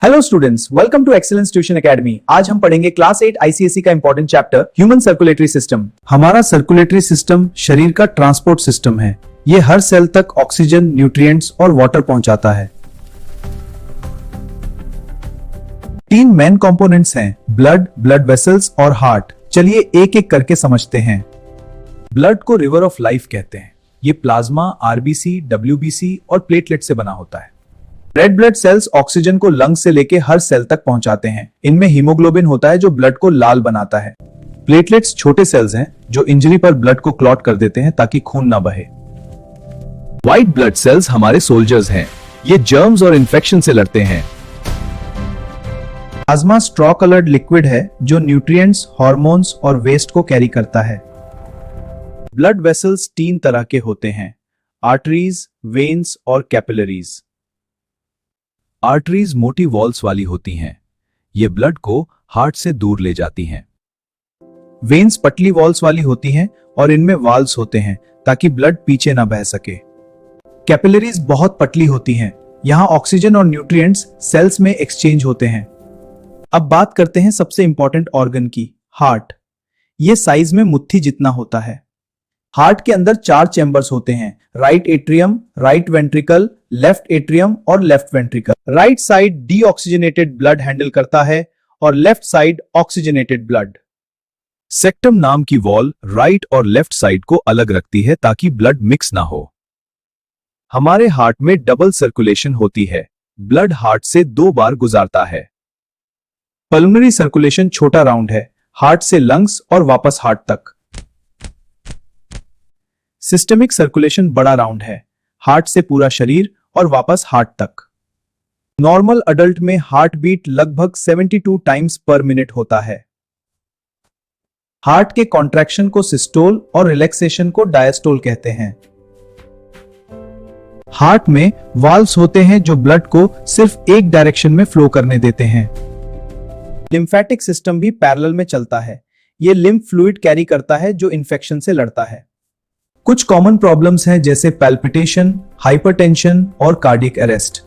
Hello students, welcome to excellence tuition academy. आज हम पढ़ेंगे क्लास 8 आईसीएसई का important chapter human circulatory system. हमारा सर्कुलेटरी सिस्टम शरीर का ट्रांसपोर्ट सिस्टम है। ये हर सेल तक ऑक्सीजन, न्यूट्रिएंट्स और वाटर पहुंचाता है। 3 मेन कंपोनेंट्स हैं, ब्लड, ब्लड वेसल्स और हार्ट। चलिए एक एक करके समझते हैं। ब्लड को रिवर ऑफ लाइफ कहते हैं। ये प्लाज्मा, आरबीसी, डब्ल्यूबीसी और प्लेटलेट से बना होता है। रेड ब्लड सेल्स ऑक्सीजन को लंग से लेके हर सेल तक पहुंचाते हैं। इनमें हीमोग्लोबिन होता है जो ब्लड को लाल बनाता है। प्लेटलेट्स छोटे सेल्स हैं जो इंजरी पर ब्लड को क्लॉट कर देते हैं ताकि खून ना बहे। व्हाइट ब्लड सेल्स हमारे सोल्जर्स हैं। ये जर्म्स और इन्फेक्शन से लड़ते हैं। प्लाज्मा स्ट्रॉ कलर्ड लिक्विड है जो न्यूट्रिएंट्स, हार्मोन्स और वेस्ट को कैरी करता है। ब्लड वेसल्स 3 तरह के होते हैं, आर्टरीज, वेन्स और कैपिलरीज। आर्टरीज मोटी वॉल्स वाली होती हैं। ये ब्लड को हार्ट से दूर ले जाती हैं। वेन्स पतली वॉल्स वाली होती हैं और इनमें वाल्व्स होते हैं ताकि ब्लड पीछे ना बह सके। कैपिलरीज बहुत पतली होती हैं। यहां ऑक्सीजन और न्यूट्रिएंट्स सेल्स में एक्सचेंज होते हैं। अब बात करते हैं सबसे इंपॉर्टेंट ऑर्गन की, हार्ट। यह साइज में मुट्ठी जितना होता है। हार्ट के अंदर 4 चैम्बर्स होते हैं, right atrium, right ventricle, left atrium और left ventricle. Right side deoxygenated blood handle करता है और left side oxygenated blood. Septum नाम की वॉल राइट और लेफ्ट साइड को अलग रखती है ताकि ब्लड मिक्स ना हो। हमारे हार्ट में डबल सर्कुलेशन होती है। ब्लड हार्ट से 2 बार गुजारता है। पल्मोनरी सर्कुलेशन छोटा राउंड है, हार्ट से लंग्स और वापस हार्ट तक। सिस्टमिक सर्कुलेशन बड़ा राउंड है, हार्ट से पूरा शरीर और वापस हार्ट तक। नॉर्मल अडल्ट में हार्ट बीट लगभग 72 टाइम्स पर मिनट होता है। हार्ट के कॉन्ट्रैक्शन को सिस्टोल और रिलैक्सेशन को डायस्टोल कहते हैं। हार्ट में वाल्व्स होते हैं जो ब्लड को सिर्फ एक डायरेक्शन में फ्लो करने देते हैं। लिम्फेटिक सिस्टम भी पैरेलल में चलता है। यह लिम्फ फ्लूइड कैरी करता है जो इन्फेक्शन से लड़ता है। कुछ कॉमन प्रॉब्लम्स हैं जैसे पैल्पिटेशन, हाइपरटेंशन और कार्डियक अरेस्ट।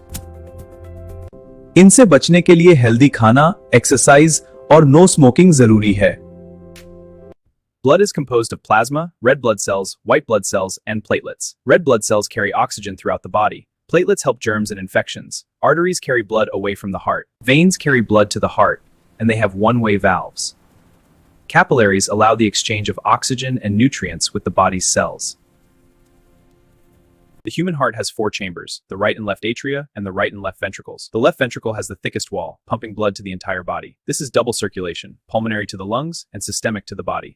इनसे बचने के लिए हेल्दी खाना, एक्सरसाइज और नो स्मोकिंग जरूरी है। Blood is composed of plasma, red blood cells, white blood cells, and platelets. Red blood cells carry oxygen throughout the body. Platelets help germs and infections. Arteries carry blood away from the heart. Veins carry blood to the heart, and they have one-way valves. Capillaries allow the exchange of oxygen and nutrients with the body's cells. The human heart has 4 chambers, the right and left atria, and the right and left ventricles. The left ventricle has the thickest wall, pumping blood to the entire body. This is double circulation, pulmonary to the lungs and systemic to the body.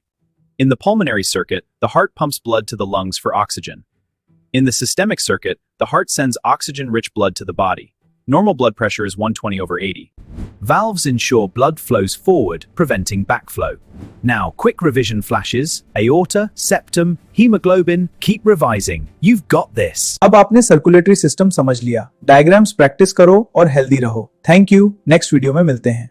In the pulmonary circuit, the heart pumps blood to the lungs for oxygen. In the systemic circuit, the heart sends oxygen-rich blood to the body. Normal blood pressure is 120/80. Valves ensure blood flows forward, preventing backflow. Now, quick revision flashes: aorta, septum, hemoglobin. Keep revising. You've got this. अब आपने circulatory system समझ लिया। Diagrams practice करो और healthy रहो। Thank you. Next video में मिलते हैं।